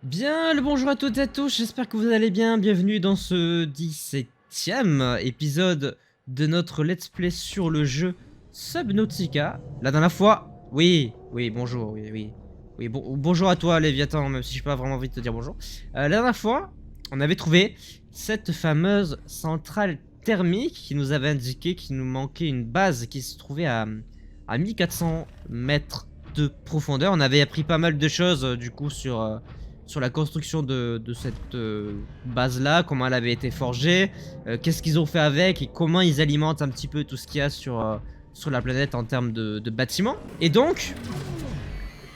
Bien, le bonjour à toutes et à tous, j'espère que vous allez bien. Bienvenue dans ce 17e épisode de notre let's play sur le jeu Subnautica. La dernière fois, oui, bonjour, oui, bonjour à toi Léviathan, même si j'ai pas vraiment envie de te dire bonjour. La dernière fois, on avait trouvé cette fameuse centrale thermique qui nous avait indiqué qu'il nous manquait une base qui se trouvait à 1400 mètres de profondeur. On avait appris pas mal de choses du coup sur la construction de cette base-là, comment elle avait été forgée, qu'est-ce qu'ils ont fait avec et comment ils alimentent un petit peu tout ce qu'il y a sur la planète en termes de bâtiments. Et donc...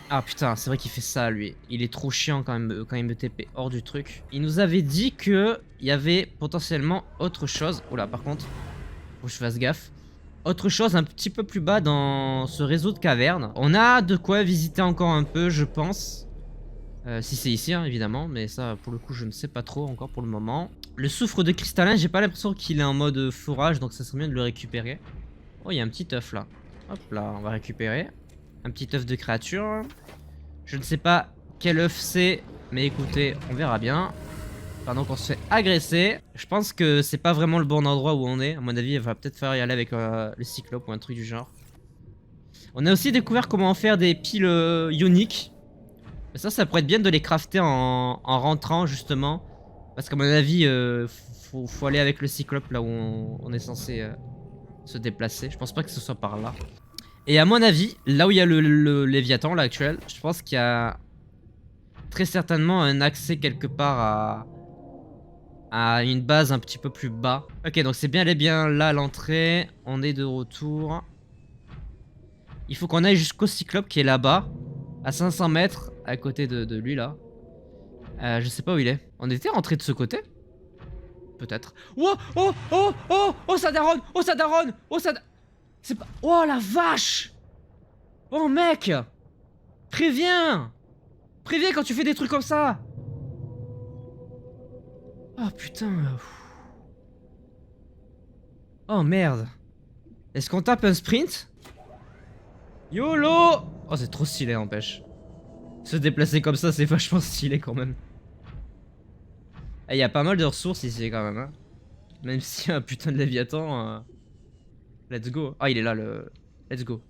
Ah putain, c'est vrai qu'il fait ça lui. Il est trop chiant quand il me TP hors du truc. Il nous avait dit que il y avait potentiellement autre chose. Oula, par contre, faut que je fasse gaffe. Autre chose un petit peu plus bas dans ce réseau de cavernes. On a de quoi visiter encore un peu, je pense. Si c'est ici, hein, évidemment, mais ça, pour le coup, je ne sais pas trop encore pour le moment. Le soufre de cristallin, j'ai pas l'impression qu'il est en mode forage, donc ça serait bien de le récupérer. Oh, il y a un petit œuf là. Hop là, on va récupérer. Un petit œuf de créature. Je ne sais pas quel œuf c'est, mais écoutez, on verra bien. Pendant qu'on se fait agresser, je pense que c'est pas vraiment le bon endroit où on est. À mon avis, il va peut-être falloir y aller avec le cyclope ou un truc du genre. On a aussi découvert comment faire des piles ioniques. Mais ça pourrait être bien de les crafter en rentrant justement. Parce qu'à mon avis, faut aller avec le cyclope là où on est censé se déplacer. Je pense pas que ce soit par là. Et à mon avis, là où il y a le Léviathan là actuel, je pense qu'il y a très certainement un accès quelque part à une base un petit peu plus bas. Ok, donc c'est bien là l'entrée. On est de retour. Il faut qu'on aille jusqu'au cyclope qui est là-bas. À 500 mètres à côté de lui là. Je sais pas où il est. On était rentré de ce côté? Peut-être. Oh, oh, oh, oh, oh, ça daronne, oh, ça daronne, oh, ça... C'est pas... Oh, la vache. Oh, mec. Préviens. Préviens quand tu fais des trucs comme ça. Oh, putain. Oh, merde. Est-ce qu'on tape un sprint? YOLO. Oh, c'est trop stylé, n'empêche. Se déplacer comme ça, c'est vachement stylé quand même. Il y a pas mal de ressources ici quand même, hein. Même si un putain de Léviathan... Let's go. Ah, il est là, le... Let's go.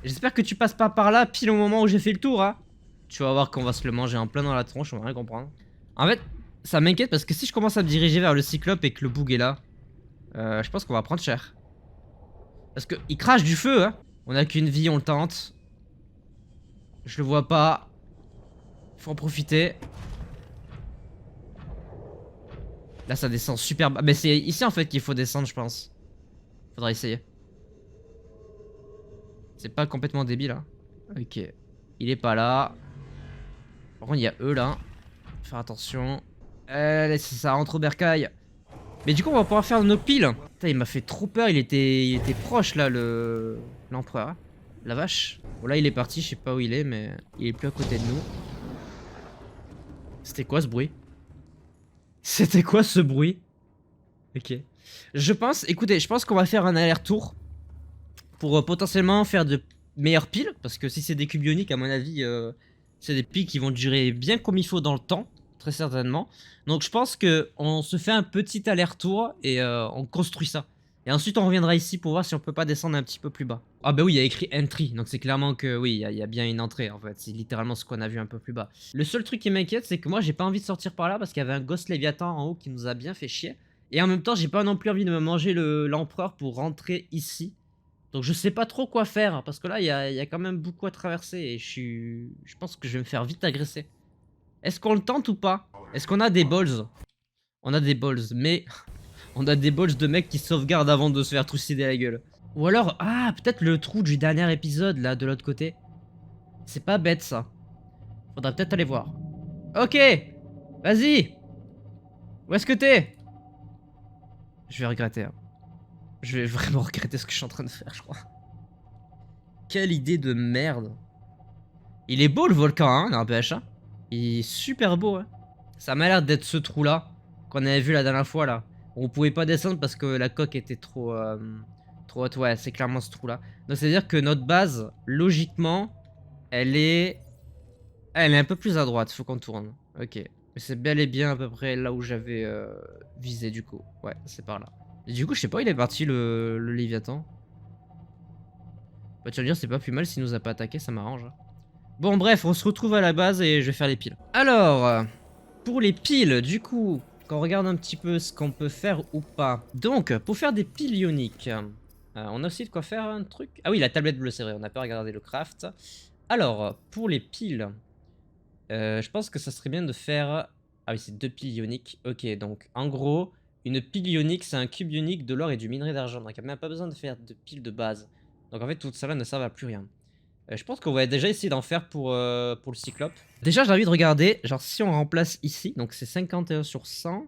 J'espère que tu passes pas par là pile au moment où j'ai fait le tour, hein. Tu vas voir qu'on va se le manger en plein dans la tronche, on va rien comprendre. En fait, ça m'inquiète parce que si je commence à me diriger vers le cyclope et que le boug est là, je pense qu'on va prendre cher. Parce que il crache du feu, hein. On a qu'une vie, on le tente. Je le vois pas. Faut en profiter. Là, ça descend super bas. Mais c'est ici en fait qu'il faut descendre, je pense. Faudra essayer. C'est pas complètement débile, hein. Ok. Il est pas là. Par contre, il y a eux là. Faut faire attention. Ça rentre au bercail. Mais du coup, on va pouvoir faire nos piles. Putain, il m'a fait trop peur. Il était proche là, l'empereur. La vache. Bon, là, il est parti. Je sais pas où il est, mais il est plus à côté de nous. C'était quoi ce bruit? C'était quoi ce bruit? Ok. Je pense, écoutez, je pense qu'on va faire un aller-retour pour potentiellement faire de meilleures piles. Parce que si c'est des cubes ioniques, à mon avis, c'est des piles qui vont durer bien comme il faut dans le temps. Très certainement. Donc je pense que on se fait un petit aller-retour et on construit ça. Et ensuite on reviendra ici pour voir si on peut pas descendre un petit peu plus bas. Ah bah oui, il y a écrit entry, donc c'est clairement que oui, il y a bien une entrée en fait. C'est littéralement ce qu'on a vu un peu plus bas. Le seul truc qui m'inquiète, c'est que moi j'ai pas envie de sortir par là parce qu'il y avait un Ghost Léviathan en haut qui nous a bien fait chier. Et en même temps, j'ai pas non plus envie de me manger l'empereur pour rentrer ici. Donc je sais pas trop quoi faire, parce que là, il y a quand même beaucoup à traverser et je pense que je vais me faire vite agresser. Est-ce qu'on le tente ou pas? Est-ce qu'on a des balls? On a des balls, mais on a des balls de mecs qui sauvegardent avant de se faire trucider la gueule. Ou alors, ah, peut-être le trou du dernier épisode, là, de l'autre côté. C'est pas bête, ça. Faudra peut-être aller voir. Ok, vas-y. Où est-ce que t'es? Je vais regretter, hein. Je vais vraiment regretter ce que je suis en train de faire, je crois. Quelle idée de merde. Il est beau, le volcan, hein, n'empêche, hein. Il est super beau, hein. Ça m'a l'air d'être ce trou-là qu'on avait vu la dernière fois, là. On pouvait pas descendre parce que la coque était trop haute. Ouais, c'est clairement ce trou-là. Donc, c'est-à-dire que notre base, logiquement, elle est Elle est un peu plus à droite, faut qu'on tourne. Ok. Mais c'est bel et bien à peu près là où j'avais visé du coup. Ouais, c'est par là. Et du coup, je sais pas, il est parti le Léviathan. Bah, tu vas me dire, c'est pas plus mal s'il nous a pas attaqué, ça m'arrange. Bon, bref, on se retrouve à la base et je vais faire les piles. Alors, pour les piles, du coup, qu'on regarde un petit peu ce qu'on peut faire ou pas. Donc, pour faire des piles ioniques, on a aussi de quoi faire un truc. Ah oui, la tablette bleue, c'est vrai, on n'a pas regardé le craft. Alors, pour les piles, je pense que ça serait bien de faire... Ah oui, c'est 2 piles ioniques. Ok, donc en gros, une pile ionique, c'est un cube ionique, de l'or et du minerai d'argent. Donc il n'y a même pas besoin de faire de piles de base. Donc en fait, tout ça là ne sert à plus rien. Je pense qu'on va déjà essayer d'en faire pour le cyclope. Déjà, j'ai envie de regarder, genre si on remplace ici, donc c'est 51 sur 100.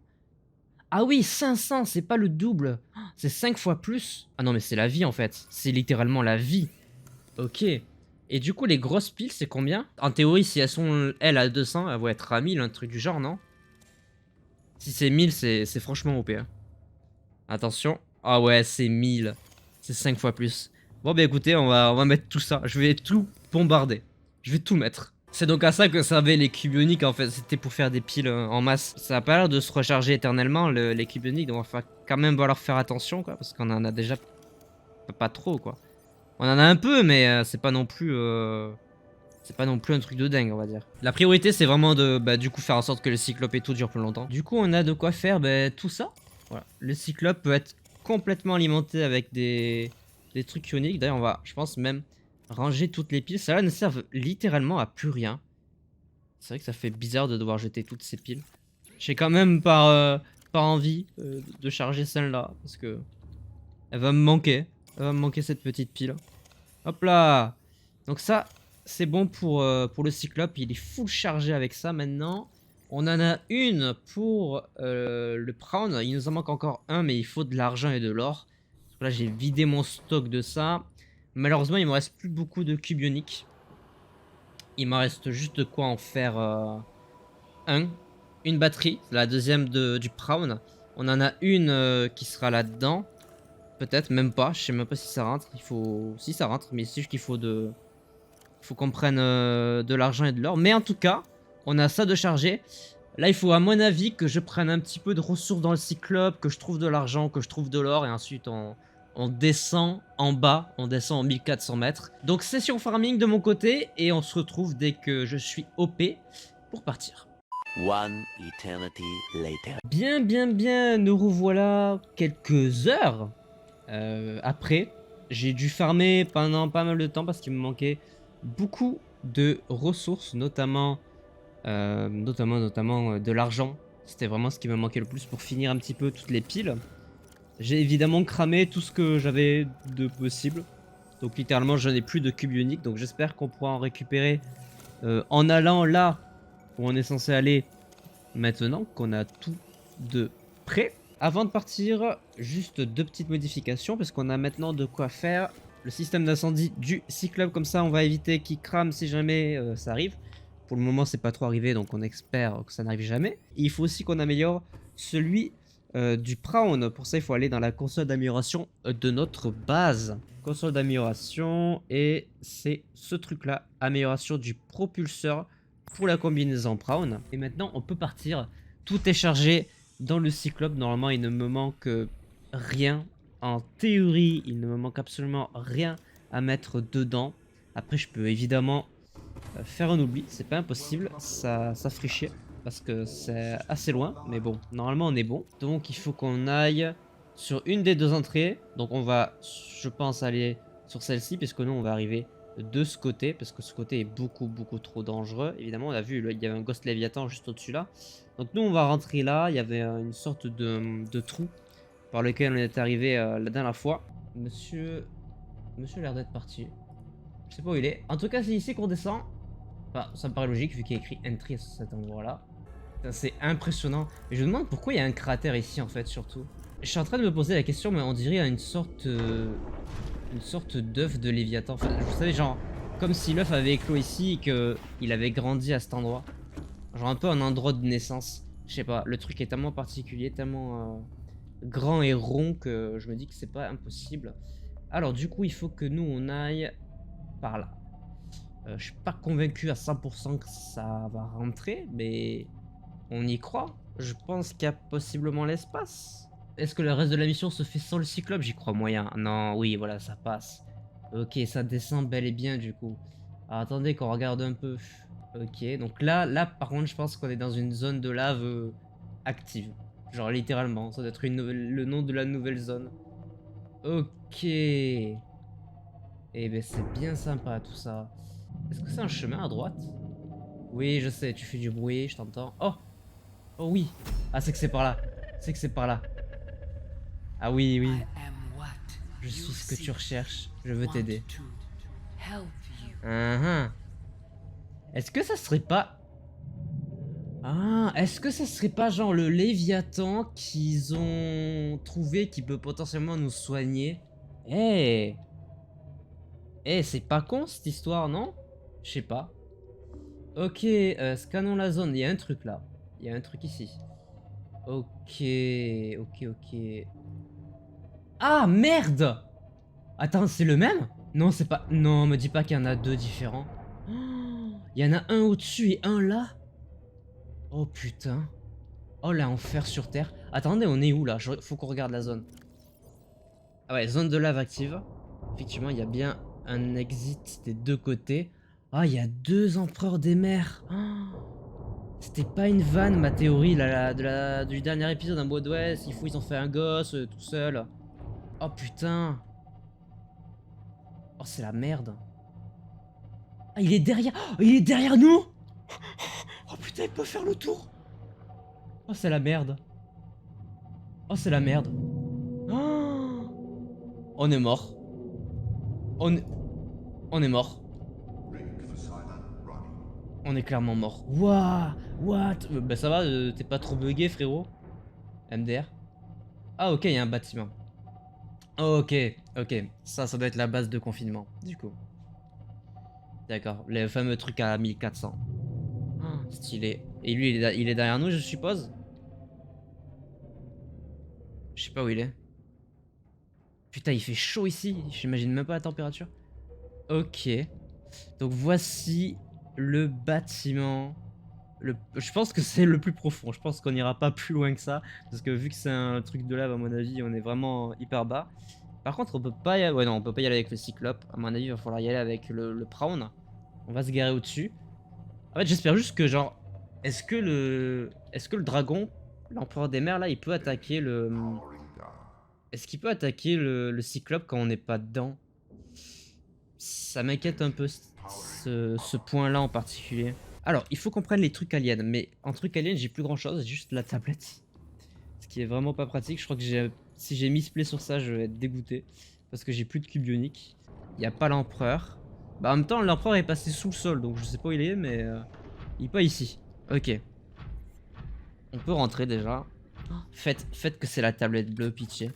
Ah oui, 500, c'est pas le double. C'est 5 fois plus. Ah non, mais c'est la vie en fait. C'est littéralement la vie. Ok. Et du coup, les grosses piles, c'est combien? En théorie, si elles sont, elles, à 200, elles vont être à 1000, un truc du genre, non? Si c'est 1000, c'est franchement OP. Hein. Attention. Ah ouais, c'est 1000. C'est 5 fois plus. Bon, bah écoutez, on va mettre tout ça. Je vais tout bombarder. Je vais tout mettre. C'est donc à ça que servaient les cubes ioniques, en fait. C'était pour faire des piles en masse. Ça a pas l'air de se recharger éternellement, les cubes ioniques. Donc, il va quand même falloir faire attention, quoi. Parce qu'on en a déjà pas trop, quoi. On en a un peu, mais c'est pas non plus... C'est pas non plus un truc de dingue, on va dire. La priorité, c'est vraiment de, bah, du coup, faire en sorte que le cyclope et tout dure plus longtemps. Du coup, on a de quoi faire bah, tout ça. Voilà. Le cyclope peut être complètement alimenté avec des trucs ioniques. D'ailleurs, on va, je pense, même ranger toutes les piles. Ça là ne servent littéralement à plus rien. C'est vrai que ça fait bizarre de devoir jeter toutes ces piles. J'ai quand même par envie de charger celle-là. Parce que elle va me manquer. Elle va me manquer cette petite pile. Hop là. Donc ça, c'est bon pour le cyclope. Il est full chargé avec ça maintenant. On en a une pour le prawn. Il nous en manque encore un, mais il faut de l'argent et de l'or. Là, j'ai vidé mon stock de ça. Malheureusement, il me reste plus beaucoup de cubes ioniques. Il me reste juste de quoi en faire un. Une batterie, la deuxième du prawn. On en a une qui sera là-dedans. Peut-être, même pas. Je sais même pas si ça rentre. Il faut... Si ça rentre, mais c'est juste qu'il faut de... Faut qu'on prenne de l'argent et de l'or. Mais en tout cas, on a ça de charger. Là, il faut à mon avis que je prenne un petit peu de ressources dans le cyclope, que je trouve de l'argent, que je trouve de l'or. Et ensuite, on descend en bas. On descend en 1400 mètres. Donc, session farming de mon côté. Et on se retrouve dès que je suis OP pour partir. One eternity later. Bien, nous revoilà quelques heures après. J'ai dû farmer pendant pas mal de temps parce qu'il me manquait beaucoup de ressources, notamment de l'argent. C'était vraiment ce qui me manquait le plus pour finir un petit peu toutes les piles. J'ai évidemment cramé tout ce que j'avais de possible. Donc littéralement, je n'ai plus de cube ionique. Donc j'espère qu'on pourra en récupérer en allant là où on est censé aller maintenant qu'on a tout de prêt. Avant de partir, juste 2 petites modifications parce qu'on a maintenant de quoi faire le système d'incendie du cyclope. Comme ça, on va éviter qu'il crame si jamais ça arrive. Pour le moment, c'est pas trop arrivé, donc on espère que ça n'arrive jamais. Et il faut aussi qu'on améliore celui du prawn. Pour ça, il faut aller dans la console d'amélioration de notre base. Console d'amélioration, et c'est ce truc-là, amélioration du propulseur pour la combinaison prawn. Et maintenant, on peut partir. Tout est chargé dans le cyclope. Normalement, il ne me manque rien. En théorie, il ne me manque absolument rien à mettre dedans. Après, je peux évidemment faire un oubli. C'est pas impossible. Ça ferait chier parce que c'est assez loin. Mais bon, normalement, on est bon. Donc, il faut qu'on aille sur une des 2 entrées. Donc, on va, je pense, aller sur celle-ci puisque nous, on va arriver de ce côté parce que ce côté est beaucoup trop dangereux. Évidemment, on a vu, il y avait un Ghost Léviathan juste au-dessus là. Donc nous, on va rentrer là. Il y avait une sorte de trou par lequel on est arrivé la dernière fois. Monsieur a l'air d'être parti. Je sais pas où il est. En tout cas, c'est ici qu'on descend. Enfin, ça me paraît logique vu qu'il y a écrit Entry à cet endroit-là. C'est impressionnant. Et je me demande pourquoi il y a un cratère ici en fait, surtout. Je suis en train de me poser la question, mais on dirait une sorte d'œuf de Léviathan. Enfin, vous savez, genre, comme si l'œuf avait éclos ici et qu'il avait grandi à cet endroit. Genre un peu un endroit de naissance. Je sais pas, le truc est tellement particulier, tellement grand et rond que je me dis que c'est pas impossible. Alors du coup, il faut que nous, on aille par là. Je suis pas convaincu à 100% que ça va rentrer, mais on y croit. Je pense qu'il y a possiblement l'espace. Est-ce que le reste de la mission se fait sans le cyclope? J'y crois moyen. Non, oui, voilà, ça passe. Ok, ça descend bel et bien du coup. Alors, attendez qu'on regarde un peu. Ok, donc là, par contre, je pense qu'on est dans une zone de lave active. Genre littéralement, ça doit être le nom de la nouvelle zone. Ok. Eh ben c'est bien sympa tout ça. Est-ce que c'est un chemin à droite? Oui, je sais, tu fais du bruit, je t'entends. Oh! Oh oui! Ah, c'est que c'est par là. C'est que c'est par là. Ah oui, oui. Je suis ce que tu recherches. Je veux t'aider. Est-ce que ça serait pas... Ah, est-ce que ça serait pas genre le Léviathan qu'ils ont trouvé qui peut potentiellement nous soigner? Eh! Eh, c'est pas con cette histoire, non? Je sais pas. Ok, scannons la zone. Il y a un truc là. Il y a un truc ici. Ok, ok. Ah, merde! Attends, c'est le même? Non, c'est pas... Non, me dis pas qu'il y en a deux différents. Oh, il y en a un au-dessus et un là? Oh putain. Oh, l'enfer sur Terre. Attendez, on est où là? Faut qu'on regarde la zone. Ah ouais, zone de lave active. Effectivement, il y a bien un exit des deux côtés. Ah, il y a deux empereurs des mers. Oh, c'était pas une vanne, ma théorie là, du dernier épisode en mode ouais, s'il faut, ils ont fait un gosse tout seul. Oh putain. Oh, c'est la merde. Ah, il est derrière. Oh, il est derrière nous. Oh putain, il peut faire le tour. Oh, c'est la merde. Oh, c'est la merde. Oh, on est mort. On est... On est mort. On est clairement mort. Wouah. What? Bah ça va, t'es pas trop bugué, frérot? MDR. Ah ok, il y a un bâtiment. Ok, ok. Ça doit être la base de confinement, du coup. D'accord, le fameux truc à 1400. Ah, stylé. Et lui, il est derrière nous, je suppose? Je sais pas où il est. Putain, il fait chaud ici. J'imagine même pas la température. Ok. Donc voici le bâtiment. Je pense que c'est le plus profond. Je pense qu'on ira pas plus loin que ça. Parce que vu que c'est un truc de lave, à mon avis, on est vraiment hyper bas. Par contre, on peut pas y aller... Ouais, non, on peut pas y aller avec le cyclope. À mon avis, il va falloir y aller avec le prawn. On va se garer au-dessus. En fait, j'espère juste que, genre... Est-ce que le dragon, l'empereur des mers, là, il peut attaquer le... Est-ce qu'il peut attaquer le cyclope quand on n'est pas dedans? Ça m'inquiète un peu, ce point-là en particulier. Alors, il faut qu'on prenne les trucs aliens, mais en trucs aliens, j'ai plus grand-chose, j'ai juste la tablette. Ce qui est vraiment pas pratique. Je crois que si j'ai misplay sur ça, je vais être dégoûté. Parce que j'ai plus de cube ionique. Il n'y a pas l'empereur. Bah, en même temps, l'empereur est passé sous le sol, donc je sais pas où il est, mais il est pas ici. Ok. On peut rentrer déjà. Faites que c'est la tablette bleue, pitié.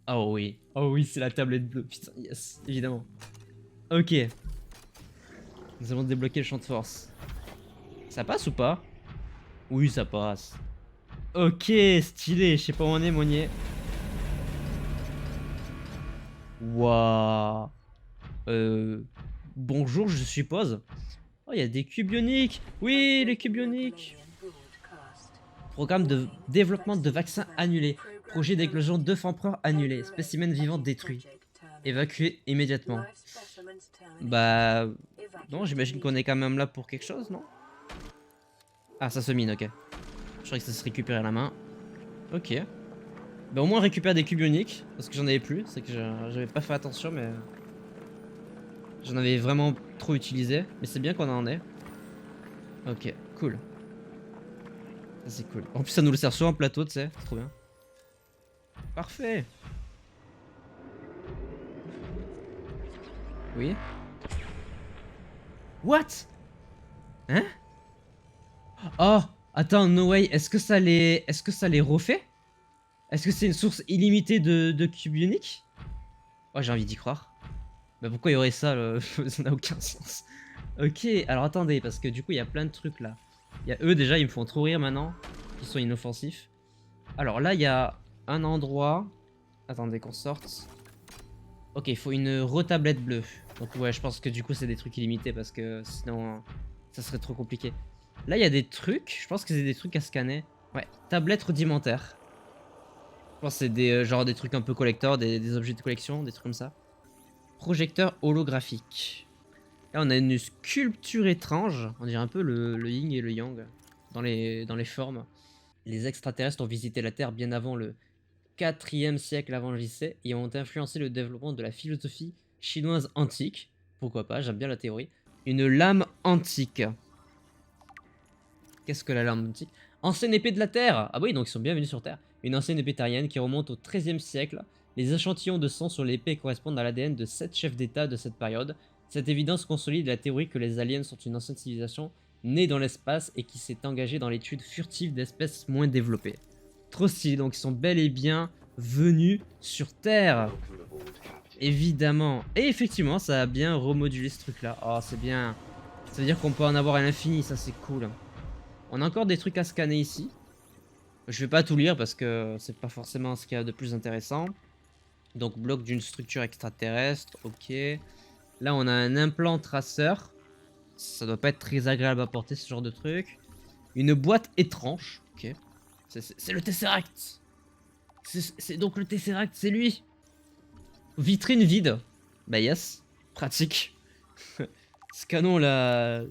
Oh oui. Oh oui, c'est la tablette bleue. Putain, yes, évidemment. Ok. Nous allons débloquer le champ de force. Ça passe ou pas? Oui, ça passe. Ok, stylé. Je sais pas où on est, mais on y est. Waouh. Bonjour, je suppose. Oh, il y a des cubes ioniques. Oui, les cubes ioniques. Programme de développement de vaccins annulé. Projet d'éclosion d'œufs empereurs annulé. Spécimen vivant détruit. Évacué immédiatement. Bah... Non, j'imagine qu'on est quand même là pour quelque chose, non? Ah, ça se mine, ok. Je croyais que ça se récupérait à la main. Ok. Bah au moins on récupère des cubes ioniques, parce que j'en avais plus. C'est que j'avais pas fait attention, mais... J'en avais vraiment trop utilisé. Mais c'est bien qu'on en ait. Ok, cool. Ça c'est cool. En plus ça nous le sert sur un plateau, tu sais. C'est trop bien. Parfait. Oui. What? Hein? Oh, attends, no way. Est-ce que ça les refait? Est-ce que c'est une source illimitée de cubes uniques? Oh, j'ai envie d'y croire. Bah pourquoi il y aurait ça? Ça n'a aucun sens. Ok, alors attendez, parce que du coup il y a plein de trucs là. Il y a eux déjà, ils me font trop rire maintenant. Ils sont inoffensifs. Alors là, il y a un endroit. Attendez qu'on sorte. Ok, il faut une retablette bleue. Donc ouais, je pense que du coup c'est des trucs illimités parce que sinon ça serait trop compliqué. Là il y a des trucs, je pense que c'est des trucs à scanner. Ouais, tablette rudimentaire. Je pense que c'est des genre des trucs un peu collector, des objets de collection, des trucs comme ça. Projecteur holographique. Là on a une sculpture étrange, on dirait un peu le yin et le yang dans les formes. Les extraterrestres ont visité la Terre bien avant le 4e siècle avant JC et ont influencé le développement de la philosophie chinoise antique. Pourquoi pas, j'aime bien la théorie. Une lame antique. Qu'est-ce que la lame antique? Ancienne épée de la Terre. Ah oui, donc ils sont bien venus sur Terre. Une ancienne épée terrienne qui remonte au 13e siècle. Les échantillons de sang sur l'épée correspondent à l'ADN de 7 chefs d'État de cette période. Cette évidence consolide la théorie que les aliens sont une ancienne civilisation née dans l'espace et qui s'est engagée dans l'étude furtive d'espèces moins développées. Trop stylé, donc ils sont bel et bien venus sur Terre. Évidemment. Et effectivement, ça a bien remodulé ce truc là. Oh, c'est bien. Ça veut dire qu'on peut en avoir à l'infini, ça c'est cool. On a encore des trucs à scanner ici. Je vais pas tout lire parce que c'est pas forcément ce qu'il y a de plus intéressant. Donc bloc d'une structure extraterrestre, ok. Là on a un implant traceur. Ça doit pas être très agréable à porter ce genre de truc. Une boîte étrange, ok. C'est le Tesseract. C'est donc le Tesseract, c'est lui. Vitrine vide. Bah yes, pratique. Scannons la...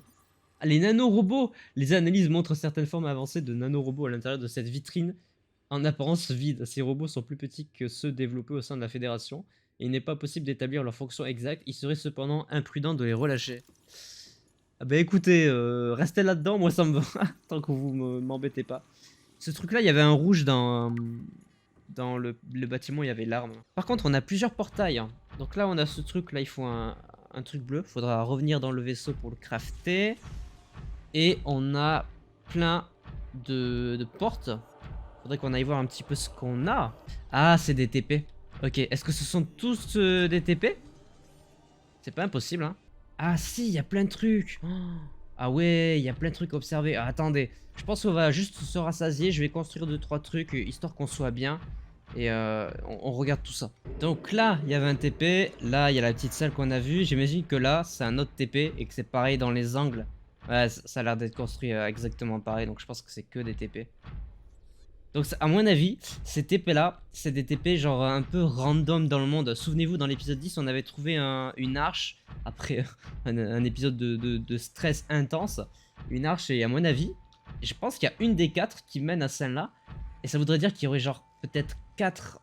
Les nanorobots. Les analyses montrent certaines formes avancées de nanorobots à l'intérieur de cette vitrine en apparence vide. Ces robots sont plus petits que ceux développés au sein de la Fédération et il n'est pas possible d'établir leur fonction exacte. Il serait cependant imprudent de les relâcher. Ah bah écoutez, restez là-dedans, moi ça me va, tant que vous m'embêtez pas. Ce truc-là, il y avait un rouge dans le bâtiment, il y avait l'arme. Par contre, on a plusieurs portails. Donc là, on a ce truc-là, il faut un truc bleu. Faudra revenir dans le vaisseau pour le crafter. Et on a plein de portes. Faudrait qu'on aille voir un petit peu ce qu'on a. Ah, c'est des TP. Ok, est-ce que ce sont tous des TP? C'est pas impossible, hein. Ah si, il y a plein de trucs. Oh, ah ouais, il y a plein de trucs à observer. Ah, attendez, je pense qu'on va juste se rassasier. Je vais construire 2-3 trucs, histoire qu'on soit bien. Et on regarde tout ça. Donc là, il y avait un TP. Là, il y a la petite salle qu'on a vue. J'imagine que là, c'est un autre TP et que c'est pareil dans les angles. Ouais, ça a l'air d'être construit exactement pareil. Donc je pense que c'est que des TP. Donc à mon avis, ces TP là, c'est des TP genre un peu random dans le monde. Souvenez-vous, dans l'épisode 10, on avait trouvé une arche, après un épisode de stress intense. Une arche, et à mon avis, je pense qu'il y a une des 4 qui mène à celle-là. Et ça voudrait dire qu'il y aurait genre peut-être 4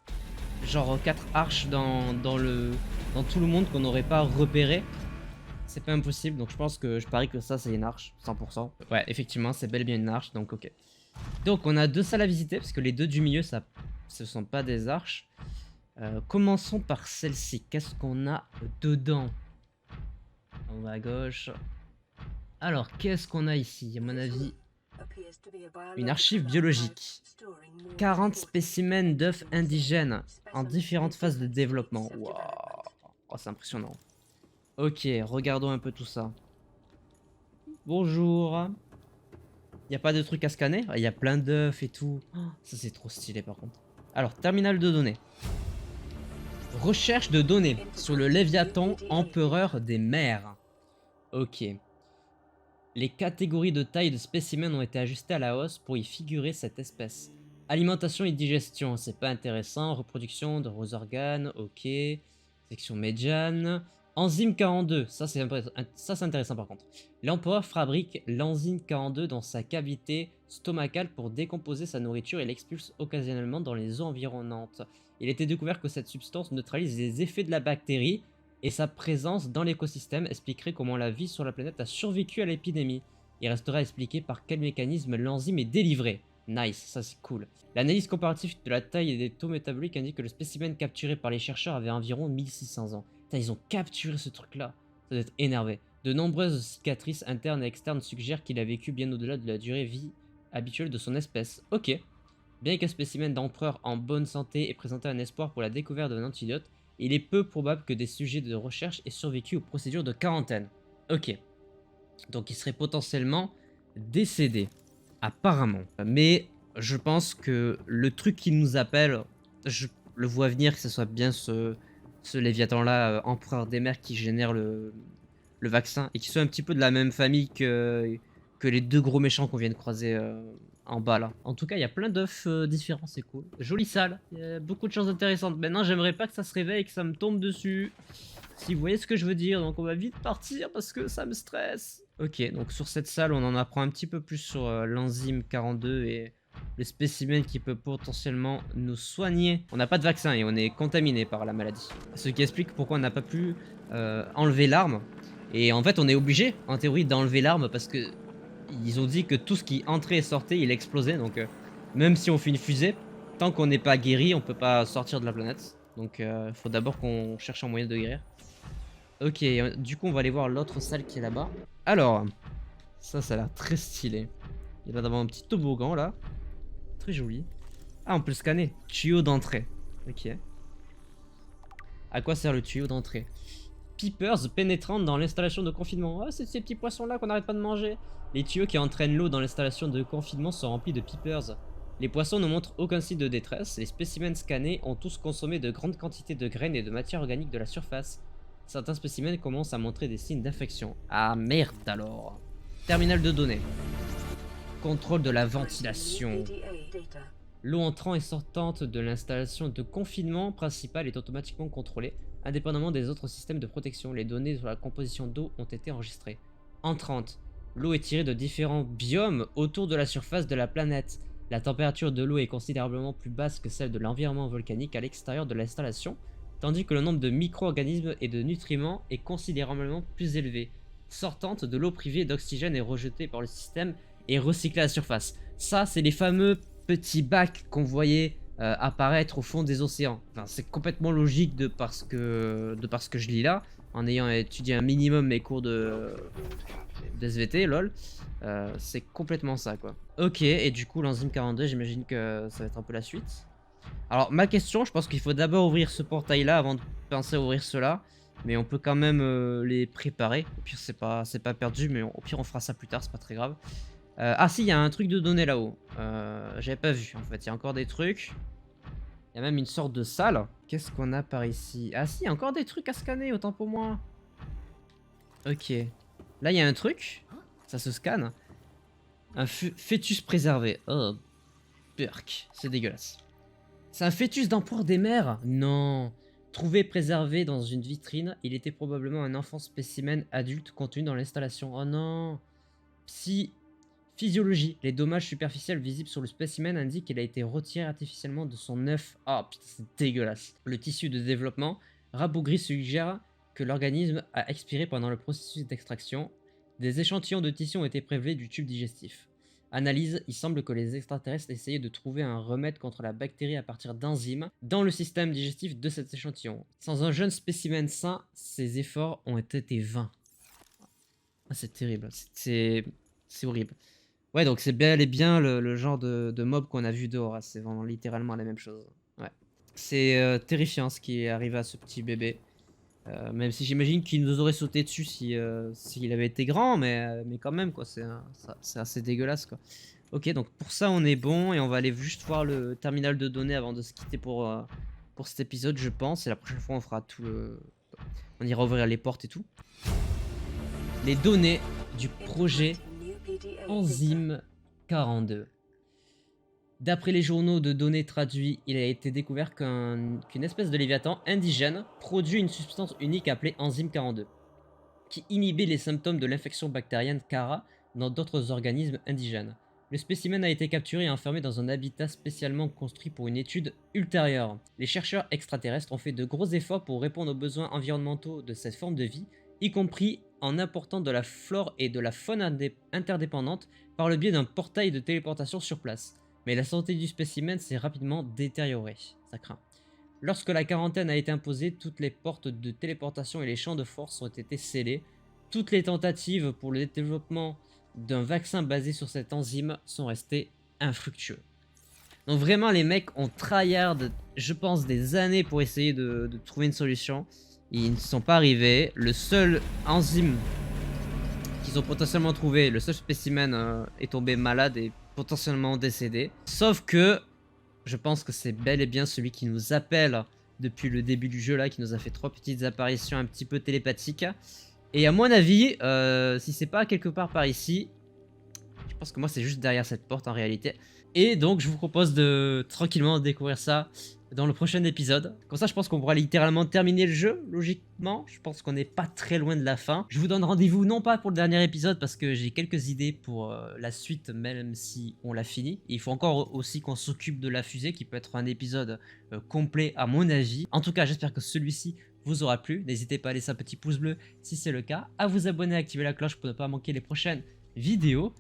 arches dans tout le monde qu'on n'aurait pas repéré. C'est pas impossible, donc je pense que je parie que ça c'est une arche, 100%. Ouais, effectivement, c'est bel et bien une arche, donc ok. Donc on a 2 salles à visiter, parce que les 2 du milieu, ce sont pas des arches. Commençons par celle-ci. Qu'est-ce qu'on a dedans? En bas à gauche. Alors, qu'est-ce qu'on a ici? À mon avis, une archive biologique. 40 spécimens d'œufs indigènes en différentes phases de développement. Waouh, oh, c'est impressionnant. Ok, regardons un peu tout ça. Bonjour. Il n'y a pas de truc à scanner? Il y a plein d'œufs et tout. Oh, ça c'est trop stylé par contre. Alors, terminal de données. Recherche de données sur le Léviathan, empereur des mers. Ok. Les catégories de taille de spécimens ont été ajustées à la hausse pour y figurer cette espèce. Alimentation et digestion, c'est pas intéressant. Reproduction de vos organes, ok. Section médiane. Enzyme 42, ça c'est intéressant par contre. L'empereur fabrique l'enzyme 42 dans sa cavité stomacale pour décomposer sa nourriture et l'expulse occasionnellement dans les eaux environnantes. Il a été découvert que cette substance neutralise les effets de la bactérie et sa présence dans l'écosystème expliquerait comment la vie sur la planète a survécu à l'épidémie. Il restera à expliquer par quel mécanisme l'enzyme est délivrée. Nice, ça c'est cool. L'analyse comparative de la taille et des taux métaboliques indique que le spécimen capturé par les chercheurs avait environ 1600 ans. Putain, ils ont capturé ce truc-là. Ça doit être énervé. De nombreuses cicatrices internes et externes suggèrent qu'il a vécu bien au-delà de la durée vie habituelle de son espèce. Ok. Bien qu'un spécimen d'empereur en bonne santé ait présenté un espoir pour la découverte d'un antidote, il est peu probable que des sujets de recherche aient survécu aux procédures de quarantaine. Ok. Donc il serait potentiellement décédé. Apparemment. Mais je pense que le truc qui nous appelle, je le vois venir que ce soit bien ce ce Léviathan-là, empereur des mers qui génère le vaccin et qui soit un petit peu de la même famille que les deux gros méchants qu'on vient de croiser en bas là. En tout cas, il y a plein d'œufs différents, c'est cool. Jolie salle, il y a beaucoup de choses intéressantes. Maintenant, j'aimerais pas que ça se réveille et que ça me tombe dessus. Si vous voyez ce que je veux dire, donc on va vite partir parce que ça me stresse. Ok, donc sur cette salle, on en apprend un petit peu plus sur l'enzyme 42 et le spécimen qui peut potentiellement nous soigner. On n'a pas de vaccin et on est contaminé par la maladie. Ce qui explique pourquoi on n'a pas pu enlever l'arme. Et en fait, on est obligé, en théorie, d'enlever l'arme parce que ils ont dit que tout ce qui entrait et sortait, il explosait. Donc, même si on fait une fusée, tant qu'on n'est pas guéri, on peut pas sortir de la planète. Donc, il faut d'abord qu'on cherche un moyen de guérir. Ok, du coup, on va aller voir l'autre salle qui est là-bas. Alors, ça a l'air très stylé. Il va y avoir un petit toboggan là. Très joli. Ah, on peut le scanner. Tuyau d'entrée. Ok. À quoi sert le tuyau d'entrée? Peepers pénétrant dans l'installation de confinement. Ah, c'est ces petits poissons là qu'on n'arrête pas de manger. Les tuyaux qui entraînent l'eau dans l'installation de confinement sont remplis de peepers. Les poissons ne montrent aucun signe de détresse. Les spécimens scannés ont tous consommé de grandes quantités de graines et de matière organique de la surface. Certains spécimens commencent à montrer des signes d'infection. Ah merde alors. Terminal de données. Contrôle de la ventilation. L'eau entrant et sortante de l'installation de confinement principale est automatiquement contrôlée, indépendamment des autres systèmes de protection. Les données sur la composition d'eau ont été enregistrées. Entrante. L'eau est tirée de différents biomes autour de la surface de la planète. La température de l'eau est considérablement plus basse que celle de l'environnement volcanique à l'extérieur de l'installation, tandis que le nombre de micro-organismes et de nutriments est considérablement plus élevé. Sortante, de l'eau privée d'oxygène est rejetée par le système et recyclée à la surface. Ça, c'est les fameux petits bacs qu'on voyait apparaître au fond des océans. Enfin, c'est complètement logique de parce que je lis là, en ayant étudié un minimum mes cours de SVT, lol. C'est complètement ça, quoi. Ok, et du coup, l'enzyme 42, j'imagine que ça va être un peu la suite. Alors, ma question, je pense qu'il faut d'abord ouvrir ce portail-là avant de penser à ouvrir cela. Mais on peut quand même les préparer. Au pire, c'est pas perdu, mais au pire, on fera ça plus tard, c'est pas très grave. Ah si, il y a un truc de données là-haut. J'avais pas vu, en fait. Il y a encore des trucs. Il y a même une sorte de salle. Qu'est-ce qu'on a par ici? Ah si, il y a encore des trucs à scanner, autant pour moi. Ok. Là, il y a un truc. Ça se scanne. Un fœtus préservé. Oh, burk. C'est dégueulasse. C'est un fœtus d'empereur des mers? Non. Trouvé préservé dans une vitrine, il était probablement un enfant spécimen adulte contenu dans l'installation. Oh non. Physiologie. Les dommages superficiels visibles sur le spécimen indiquent qu'il a été retiré artificiellement de son œuf. Ah putain, c'est dégueulasse. Le tissu de développement rabougri suggère que l'organisme a expiré pendant le processus d'extraction. Des échantillons de tissu ont été prélevés du tube digestif. Analyse, il semble que les extraterrestres essayaient de trouver un remède contre la bactérie à partir d'enzymes dans le système digestif de cet échantillon. Sans un jeune spécimen sain, ces efforts ont été vains. Ah, c'est terrible, c'est horrible. Ouais, donc c'est bel et bien le genre de mob qu'on a vu dehors, hein. C'est vraiment littéralement la même chose. Ouais. C'est terrifiant ce qui est arrivé à ce petit bébé. Même si j'imagine qu'il nous aurait sauté dessus si s'il avait été grand, mais quand même, quoi, c'est assez dégueulasse, quoi. Ok, donc pour ça on est bon et on va aller juste voir le terminal de données avant de se quitter pour cet épisode, je pense. Et la prochaine fois on fera tout le... On ira ouvrir les portes et tout. Les données du projet Enzyme 42. D'après les journaux de données traduits, il a été découvert qu'une espèce de léviathan indigène produit une substance unique appelée enzyme 42, qui inhibait les symptômes de l'infection bactérienne CARA dans d'autres organismes indigènes. Le spécimen a été capturé et enfermé dans un habitat spécialement construit pour une étude ultérieure. Les chercheurs extraterrestres ont fait de gros efforts pour répondre aux besoins environnementaux de cette forme de vie, y compris en important de la flore et de la faune interdépendantes par le biais d'un portail de téléportation sur place. Mais la santé du spécimen s'est rapidement détériorée. Ça craint. Lorsque la quarantaine a été imposée, toutes les portes de téléportation et les champs de force ont été scellés. Toutes les tentatives pour le développement d'un vaccin basé sur cette enzyme sont restées infructueuses. Donc vraiment, les mecs ont tryhard, je pense, des années pour essayer de trouver une solution. Ils ne sont pas arrivés. Le seul enzyme qu'ils ont potentiellement trouvé, le seul spécimen est tombé malade et potentiellement décédé. Sauf que je pense que c'est bel et bien celui qui nous appelle depuis le début du jeu là, qui nous a fait 3 petites apparitions un petit peu télépathiques. Et à mon avis, si c'est pas quelque part par ici, je pense que moi c'est juste derrière cette porte en réalité. Et donc je vous propose de tranquillement découvrir ça dans le prochain épisode. Comme ça je pense qu'on pourra littéralement terminer le jeu, logiquement. Je pense qu'on n'est pas très loin de la fin. Je vous donne rendez-vous non pas pour le dernier épisode parce que j'ai quelques idées pour la suite même si on l'a fini. Et il faut encore aussi qu'on s'occupe de la fusée qui peut être un épisode complet à mon avis. En tout cas j'espère que celui-ci vous aura plu. N'hésitez pas à laisser un petit pouce bleu si c'est le cas, à vous abonner, à activer la cloche pour ne pas manquer les prochaines vidéos.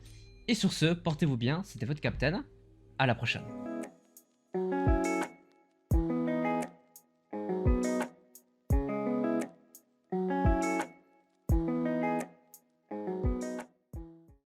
Et sur ce, portez-vous bien, c'était votre Captain, à la prochaine.